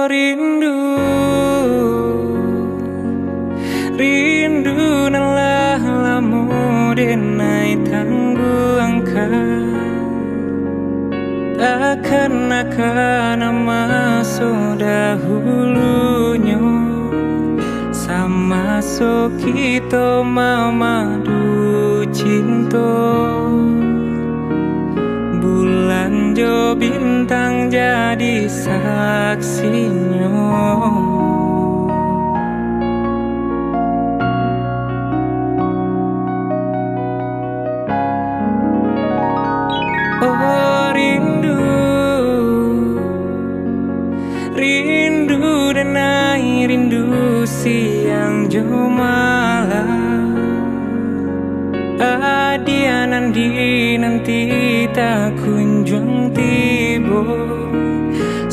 rindu, rindu nalah lamu denai tangguangkan. Takkan akan masuk dahulunya sama so kita mamadu cinta. Bulan jo bintang jadi saksinya. Oh rindu, rindu dan air rindu siang jo malam. Adian andi nanti tak kunjung tiba.